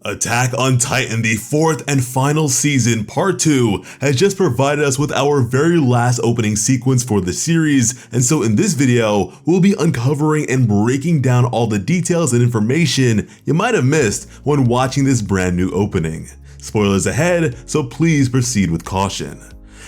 Attack on Titan, the 4th and final season, part 2, has just provided us with our very last opening sequence for the series, and so in this video, we'll be uncovering and breaking down all the details and information you might have missed when watching this brand new opening. Spoilers ahead, so please proceed with caution.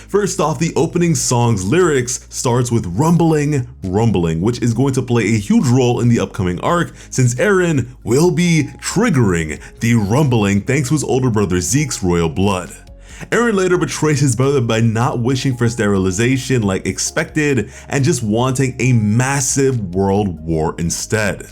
First off, the opening song's lyrics starts with rumbling, which is going to play a huge role in the upcoming arc since Eren will be triggering the rumbling thanks to his older brother Zeke's royal blood. Eren later betrays his brother by not wishing for sterilization like expected and just wanting a massive world war instead.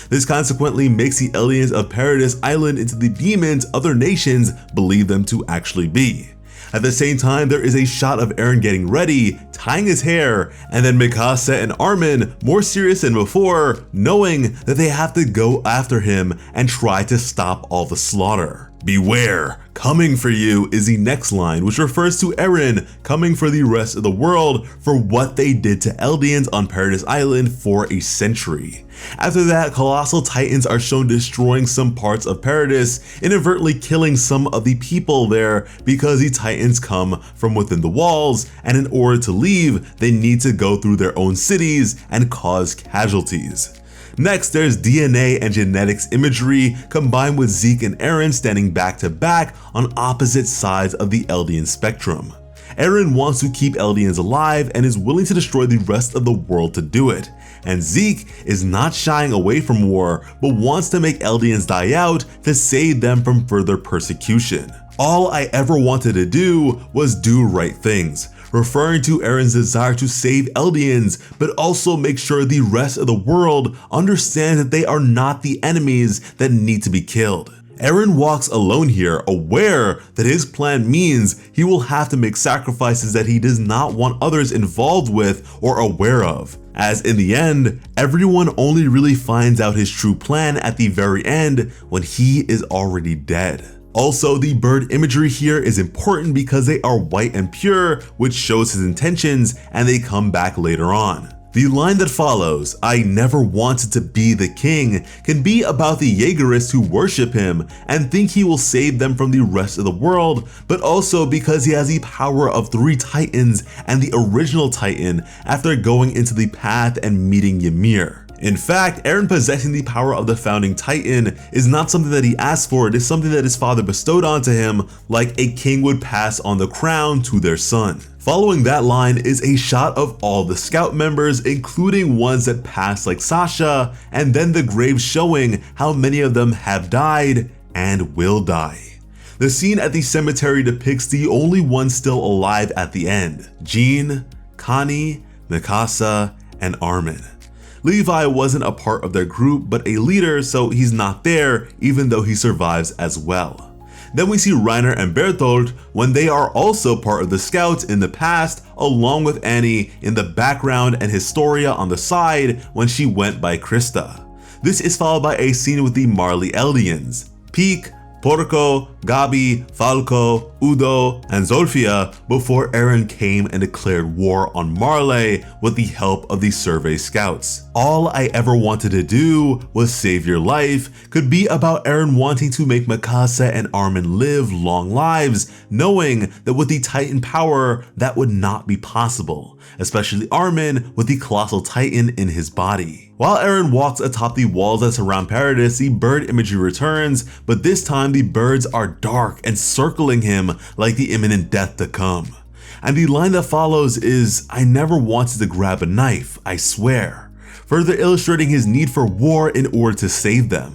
This consequently makes the aliens of Paradise Island into the demons other nations believe them to actually be. At the same time, there is a shot of Eren getting ready, tying his hair, and then Mikasa and Armin, more serious than before, knowing that they have to go after him and try to stop all the slaughter. Beware, coming for you is the next line, which refers to Eren coming for the rest of the world for what they did to Eldians on Paradise Island for a century. After that, colossal titans are shown destroying some parts of Paradise, inadvertently killing some of the people there because the titans come from within the walls, and in order to leave, they need to go through their own cities and cause casualties. Next, there's DNA and genetics imagery combined with Zeke and Eren standing back to back on opposite sides of the Eldian spectrum. Eren wants to keep Eldians alive and is willing to destroy the rest of the world to do it. And Zeke is not shying away from war, but wants to make Eldians die out to save them from further persecution. All I ever wanted to do was do right things, referring to Eren's desire to save Eldians, but also make sure the rest of the world understands that they are not the enemies that need to be killed. Eren walks alone here, aware that his plan means he will have to make sacrifices that he does not want others involved with or aware of, as in the end, everyone only really finds out his true plan at the very end when he is already dead. Also, the bird imagery here is important because they are white and pure, which shows his intentions, and they come back later on. The line that follows, "I never wanted to be the king," can be about the Jaegerists who worship him and think he will save them from the rest of the world, but also because he has the power of 3 titans and the original titan after going into the path and meeting Ymir. In fact, Eren possessing the power of the founding titan is not something that he asked for, it is something that his father bestowed onto him, like a king would pass on the crown to their son. Following that line is a shot of all the scout members, including ones that passed like Sasha, and then the graves showing how many of them have died and will die. The scene at the cemetery depicts the only ones still alive at the end: Jean, Connie, Mikasa, and Armin. Levi wasn't a part of their group but a leader, so he's not there even though he survives as well. Then we see Reiner and Berthold when they are also part of the scouts in the past, along with Annie in the background and Historia on the side when she went by Krista. This is followed by a scene with the Marley Eldians, Peak, Porco, Gabi, Falco, Udo, and Zolfia before Eren came and declared war on Marley with the help of the survey scouts. All I ever wanted to do was save your life could be about Eren wanting to make Mikasa and Armin live long lives, knowing that with the Titan power that would not be possible, especially Armin with the colossal Titan in his body. While Eren walks atop the walls that surround Paradise, the bird imagery returns, but this time the birds are dark and circling him like the imminent death to come. And the line that follows is, "I never wanted to grab a knife, I swear," further illustrating his need for war in order to save them.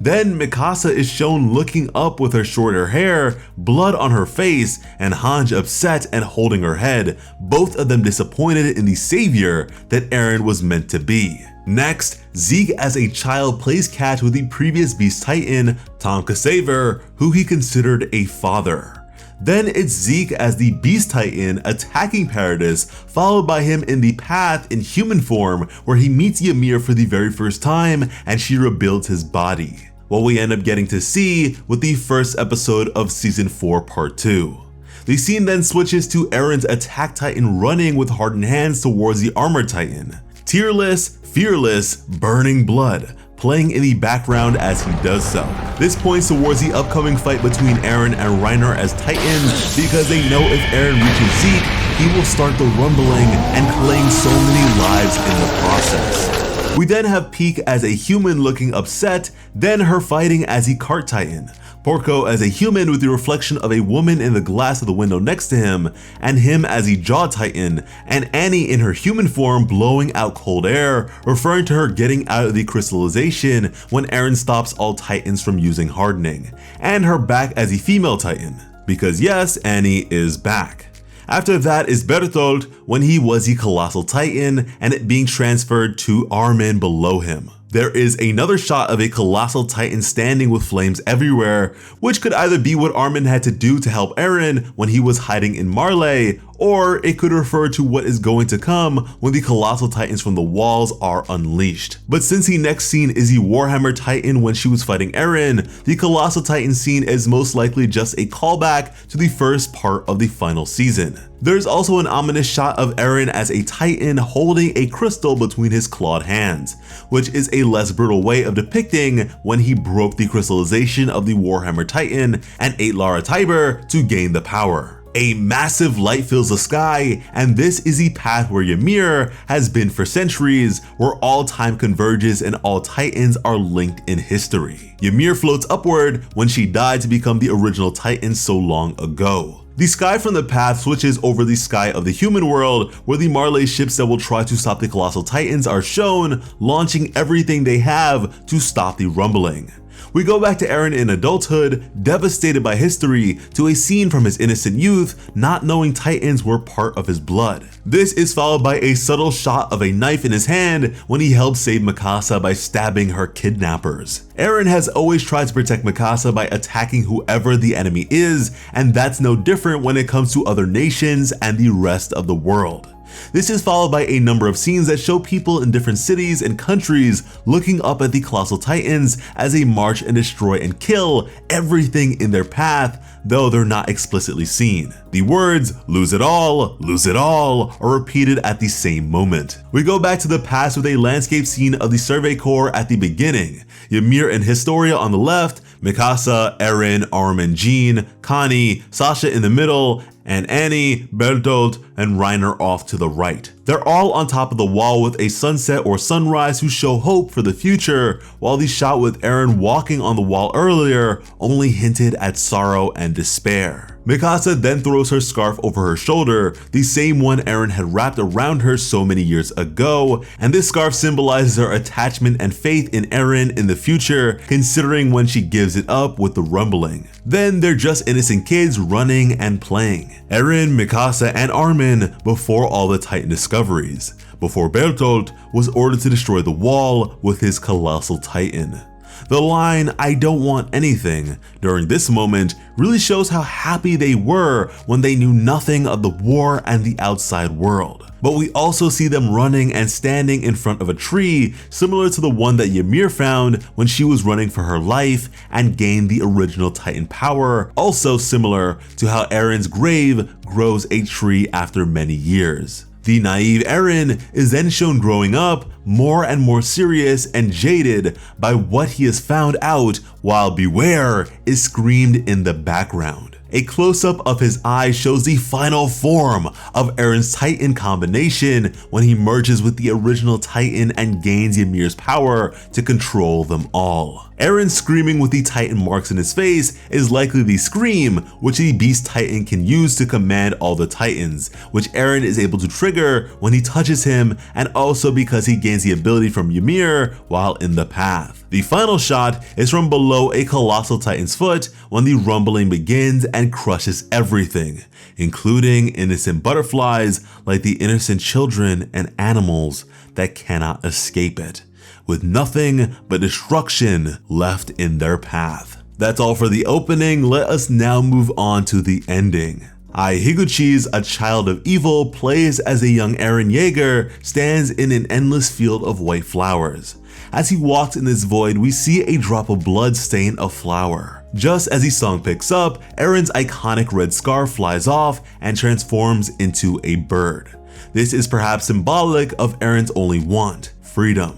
Then Mikasa is shown looking up with her shorter hair, blood on her face, and Hange upset and holding her head, both of them disappointed in the savior that Eren was meant to be. Next, Zeke as a child plays catch with the previous Beast Titan, Tom Kasaver, who he considered a father. Then it's Zeke as the Beast Titan attacking Paradise, followed by him in the path in human form where he meets Ymir for the very first time and she rebuilds his body. What we end up getting to see with the first episode of Season 4 Part 2. The scene then switches to Eren's Attack Titan running with hardened hands towards the Armor Titan. Tearless, fearless, burning blood, playing in the background as he does so. This points towards the upcoming fight between Eren and Reiner as Titans, because they know if Eren reaches Zeke, he will start the rumbling and claim so many lives in the process. We then have Peak as a human looking upset, then her fighting as a cart titan, Porco as a human with the reflection of a woman in the glass of the window next to him, and him as a jaw titan, and Annie in her human form blowing out cold air, referring to her getting out of the crystallization when Eren stops all titans from using hardening, and her back as a female titan, because yes, Annie is back. After that is Bertolt when he was the Colossal Titan and it being transferred to Armin below him. There is another shot of a Colossal Titan standing with flames everywhere, which could either be what Armin had to do to help Eren when he was hiding in Marley, or it could refer to what is going to come when the Colossal Titans from the walls are unleashed. But since the next scene is the Warhammer Titan when she was fighting Eren, the Colossal Titan scene is most likely just a callback to the first part of the final season. There's also an ominous shot of Eren as a Titan holding a crystal between his clawed hands, which is a less brutal way of depicting when he broke the crystallization of the Warhammer Titan and ate Lara Tiber to gain the power. A massive light fills the sky, and this is the path where Ymir has been for centuries, where all time converges and all titans are linked in history. Ymir floats upward when she died to become the original titan so long ago. The sky from the path switches over the sky of the human world, where the Marley ships that will try to stop the Colossal Titans are shown, launching everything they have to stop the rumbling. We go back to Eren in adulthood, devastated by history, to a scene from his innocent youth, not knowing Titans were part of his blood. This is followed by a subtle shot of a knife in his hand when he helps save Mikasa by stabbing her kidnappers. Eren has always tried to protect Mikasa by attacking whoever the enemy is, and that's no different when it comes to other nations and the rest of the world. This is followed by a number of scenes that show people in different cities and countries looking up at the Colossal Titans as they march and destroy and kill everything in their path, though they're not explicitly seen. The words lose it all," are repeated at the same moment. We go back to the past with a landscape scene of the Survey Corps at the beginning. Ymir and Historia on the left, Mikasa, Eren, Armin, Jean, Connie, Sasha in the middle, and Annie, Bertolt, and Reiner off to the right. They're all on top of the wall with a sunset or sunrise to show hope for the future, while the shot with Eren walking on the wall earlier only hinted at sorrow and despair. Mikasa then throws her scarf over her shoulder, the same one Eren had wrapped around her so many years ago, and this scarf symbolizes her attachment and faith in Eren in the future, considering when she gives it up with the rumbling. Then they're just innocent kids running and playing. Eren, Mikasa, and Armin before all the Titan discoveries, before Bertolt was ordered to destroy the wall with his Colossal Titan. The line, "I don't want anything," during this moment really shows how happy they were when they knew nothing of the war and the outside world. But we also see them running and standing in front of a tree, similar to the one that Ymir found when she was running for her life and gained the original Titan power, also similar to how Eren's grave grows a tree after many years. The naive Eren is then shown growing up, more and more serious and jaded by what he has found out, while Beware is screamed in the background. A close-up of his eyes shows the final form of Eren's Titan combination when he merges with the original Titan and gains Ymir's power to control them all. Eren screaming with the Titan marks in his face is likely the scream which the Beast Titan can use to command all the Titans, which Eren is able to trigger when he touches him, and also because he gains the ability from Ymir while in the path. The final shot is from below a Colossal Titan's foot when the rumbling begins and crushes everything, including innocent butterflies like the innocent children and animals that cannot escape it, with nothing but destruction left in their path. That's all for the opening. Let us now move on to the ending. Ai Higuchi's A Child of Evil plays as a young Eren Yeager stands in an endless field of white flowers. As he walks in this void, we see a drop of blood stain a flower. Just as the song picks up, Eren's iconic red scarf flies off and transforms into a bird. This is perhaps symbolic of Eren's only want, freedom.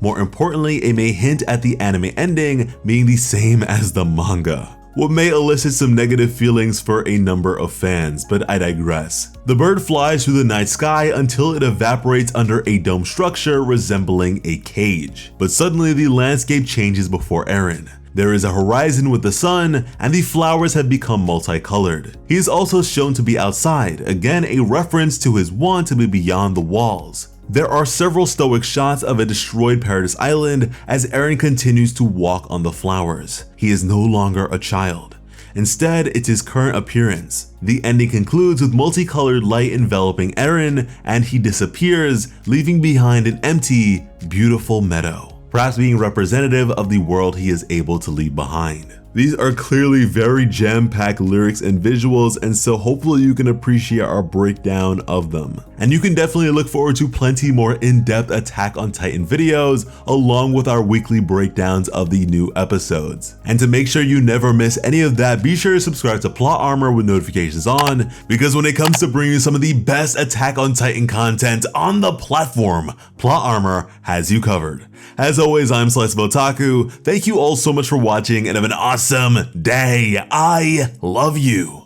More importantly, it may hint at the anime ending being the same as the manga, what may elicit some negative feelings for a number of fans, but I digress. The bird flies through the night sky until it evaporates under a dome structure resembling a cage. But suddenly the landscape changes before Eren. There is a horizon with the sun, and the flowers have become multicolored. He is also shown to be outside, again a reference to his want to be beyond the walls. There are several stoic shots of a destroyed Paradise Island as Eren continues to walk on the flowers. He is no longer a child. Instead, it's his current appearance. The ending concludes with multicolored light enveloping Eren, and he disappears, leaving behind an empty, beautiful meadow, perhaps being representative of the world he is able to leave behind. These are clearly very jam-packed lyrics and visuals, and so hopefully you can appreciate our breakdown of them. And you can definitely look forward to plenty more in-depth Attack on Titan videos, along with our weekly breakdowns of the new episodes. And to make sure you never miss any of that, be sure to subscribe to Plot Armor with notifications on, because when it comes to bringing you some of the best Attack on Titan content on the platform, Plot Armor has you covered. As always, I'm Slice of Otaku. Thank you all so much for watching, and have an awesome day. I love you.